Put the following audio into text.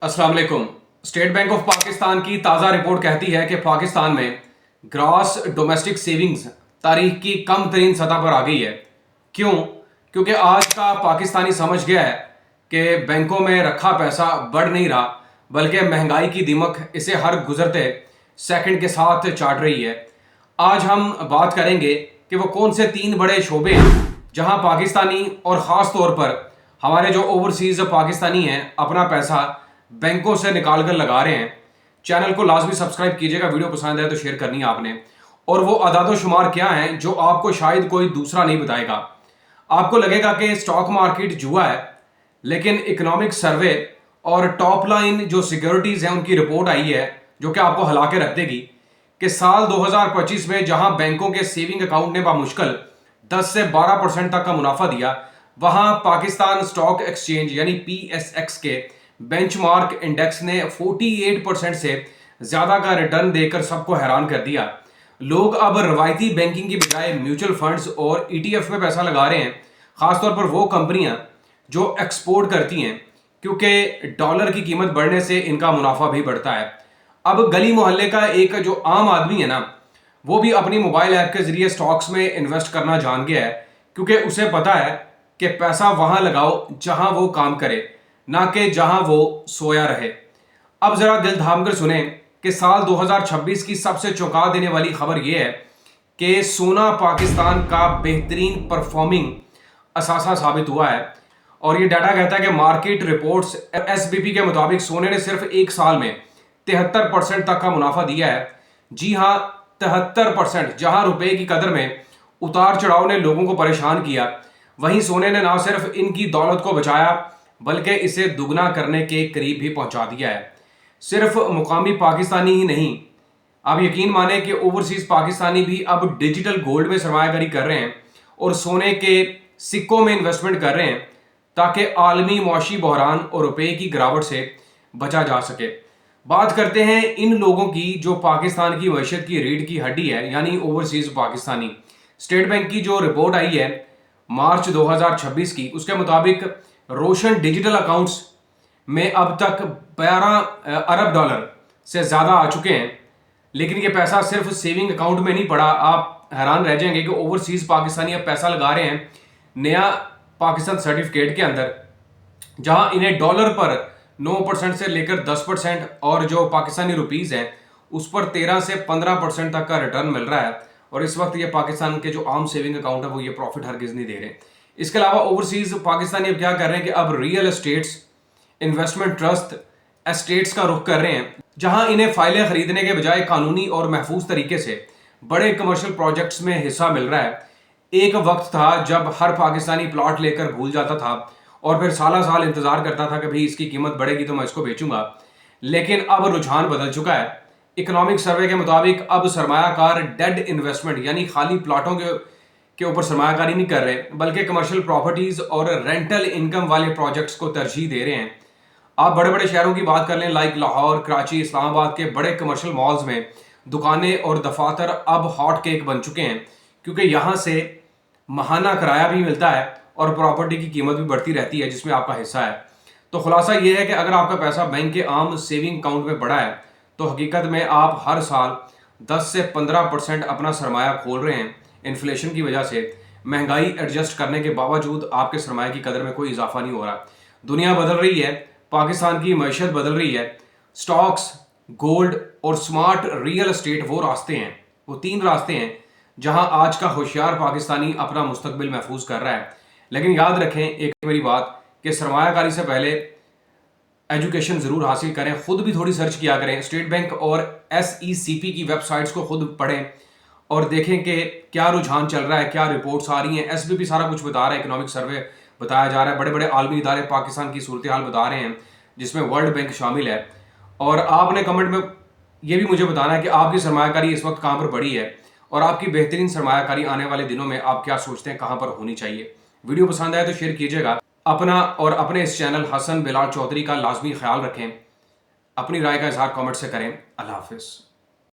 अस्सलाम वालेकुम। State bank of Pakistan की ताज़ा रिपोर्ट कहती है कि पाकिस्तान में ग्रॉस डोमेस्टिक सेविंग्स तारीख की कम तरीन सतह पर आ गई है। क्यों? क्योंकि आज का पाकिस्तानी समझ गया है कि बैंकों में रखा पैसा बढ़ नहीं रहा, बल्कि महंगाई की दीमक इसे हर गुजरते सेकंड के साथ चाट रही है। आज हम बात करेंगे कि वो कौन से 3 बड़े शोबे हैं जहां पाकिस्तानी और ख़ास तौर पर हमारे जो ओवरसीज़ पाकिस्तानी हैं अपना पैसा बैंकों से निकाल कर लगा रहे हैं। चैनल को लाजमी सब्सक्राइब कीजिएगा, वीडियो पसंद आए तो शेयर करनी है आपने। और वो अदाद शुमार क्या हैं जो आपको शायद कोई दूसरा नहीं बताएगा। आपको लगेगा कि स्टॉक मार्केट जुआ है, लेकिन इकोनॉमिक सर्वे और टॉप लाइन जो सिक्योरिटीज़ हैं उनकी रिपोर्ट आई है जो कि आपको हिला के रख देगी कि साल 2025 में जहां बैंकों के सेविंग अकाउंट ने बामुश्किल 10 से 12% तक का मुनाफा दिया, वहां पाकिस्तान स्टॉक एक्सचेंज यानी PSX के बेंचमार्क इंडेक्स ने 48% से ज्यादा का रिटर्न देकर सबको हैरान कर दिया। लोग अब रवायती बैंकिंग की बजाय म्यूचुअल फंड्स और ETF में पैसा लगा रहे हैं, खासतौर पर वो कंपनियां जो एक्सपोर्ट करती हैं, क्योंकि डॉलर की कीमत बढ़ने से इनका मुनाफा भी बढ़ता है। अब गली मोहल्ले का एक जो आम आदमी है ना, वो भी अपनी मोबाइल ऐप के जरिए स्टॉक्स में इन्वेस्ट करना जान गया है, क्योंकि उसे पता है कि पैसा वहां लगाओ जहां वो काम करे, ना कि जहां वो सोया रहे। अब जरा दिल थाम कर सुने कि साल 2026 की सबसे चौंका देने वाली खबर यह है कि सोना पाकिस्तान का बेहतरीन परफॉर्मिंग असासा साबित हुआ है। और ये डाटा कहता है कि मार्केट रिपोर्ट्स SBP के मुताबिक सोने ने सिर्फ एक साल में 73% तक का मुनाफा दिया है। जी हां, 73%। जहां रुपए की कदर में उतार चढ़ाव ने लोगों को परेशान किया, वहीं सोने ने ना सिर्फ इनकी दौलत को बचाया बल्कि इसे दुगना करने के करीब भी पहुंचा दिया है। सिर्फ मुकामी पाकिस्तानी ही नहीं, आप यकीन माने कि ओवरसीज पाकिस्तानी भी अब डिजिटल गोल्ड में सरमायाकारी कर रहे हैं और सोने के सिक्कों में इन्वेस्टमेंट कर रहे हैं, ताकि आलमी मौशी बहरान और रुपए की गिरावट से बचा जा सके। बात करते हैं इन लोगों की जो पाकिस्तान की मईशत की रीढ़ की हड्डी है, यानी ओवरसीज पाकिस्तानी। स्टेट बैंक की जो रिपोर्ट आई है मार्च 2026 की, उसके मुताबिक रोशन डिजिटल अकाउंट्स में अब तक 12 अरब डॉलर से ज़्यादा आ चुके हैं। लेकिन ये पैसा सिर्फ सेविंग अकाउंट में नहीं पड़ा। आप हैरान रह जाएंगे कि ओवरसीज पाकिस्तानी अब पैसा लगा रहे हैं नया पाकिस्तान सर्टिफिकेट के अंदर, जहां इन्हें डॉलर पर 9% से लेकर 10% और जो पाकिस्तानी रुपीज़ हैं उस पर 13 से 15% तक का रिटर्न मिल रहा है। और इस वक्त ये पाकिस्तान के जो आम सेविंग अकाउंट है वो ये प्रॉफिट हरगिज़ नहीं दे रहे। इसके अलावा ओवरसीज पाकिस्तानी अब क्या कर रहे हैं कि अब real estates, investment trust, estates का रुख कर रहे हैं, जहां इन्हें फाइलें खरीदने के बजाय कानूनी और महफूज तरीके से बड़े कमर्शियल प्रोजेक्ट्स में हिस्सा मिल रहा है। एक वक्त था जब हर पाकिस्तानी प्लॉट लेकर भूल जाता था और फिर साल साल इंतजार करता था कि भाई इसकी कीमत बढ़ेगी तो मैं इसको बेचूंगा। लेकिन अब रुझान बदल चुका है। इकोनॉमिक सर्वे के मुताबिक अब सरमायाकार डेड इन्वेस्टमेंट यानी खाली प्लॉटों के ऊपर सरमायाकारी नहीं कर रहे, बल्कि कमर्शियल प्रॉपर्टीज और रेंटल इनकम वाले प्रोजेक्ट्स को तरजीह दे रहे हैं। आप बड़े बड़े शहरों की बात कर लें, लाइक लाहौर, कराची, इस्लामाबाद के बड़े कमर्शियल मॉल्स में दुकानें और दफातर अब हॉट केक बन चुके हैं, क्योंकि यहाँ से माहाना किराया भी मिलता है और प्रॉपर्टी की कीमत भी बढ़ती रहती है जिसमें आपका हिस्सा है। तो खुलासा ये है कि अगर आपका पैसा बैंक के आम सेविंग अकाउंट में पड़ा है तो हकीकत में आप हर साल 10 से 15% अपना सरमाया खोल रहे हैं। इन्फ्लेशन की वजह से महंगाई एडजस्ट करने के बावजूद आपके सरमाए की कदर में कोई इजाफा नहीं हो रहा। दुनिया बदल रही है, पाकिस्तान की मईशत बदल रही है। स्टॉक्स, गोल्ड और स्मार्ट रियल एस्टेट वो रास्ते हैं, वो 3 रास्ते हैं जहां आज का होशियार पाकिस्तानी अपना मुस्तकबिल महफूज कर रहा है। लेकिन याद रखें एक मेरी बात कि सरमायाकारी से पहले एजुकेशन ज़रूर हासिल करें, खुद भी थोड़ी सर्च किया करें। स्टेट बैंक और SECP की वेबसाइट्स को खुद पढ़ें और देखें कि क्या रुझान चल रहा है, क्या रिपोर्ट्स आ रही हैं। SBP सारा कुछ बता रहा है, इकोनॉमिक सर्वे बताया जा रहा है, बड़े बड़े आलमी इदारे पाकिस्तान की सूरत हाल बता रहे हैं जिसमें वर्ल्ड बैंक शामिल है। और आपने कमेंट में ये भी मुझे बताना है कि आपकी सरमायाकारी इस वक्त कहाँ पर बढ़ी है और आपकी बेहतरीन सरमायाकारी आने वाले दिनों में आप क्या सोचते हैं कहाँ पर होनी चाहिए। वीडियो पसंद आए तो शेयर कीजिएगा। अपना और अपने इस चैनल हसन बिलाल चौधरी का लाजमी ख्याल रखें। अपनी राय का इजहार कमेंट से करें। अल्लाह हाफिज़।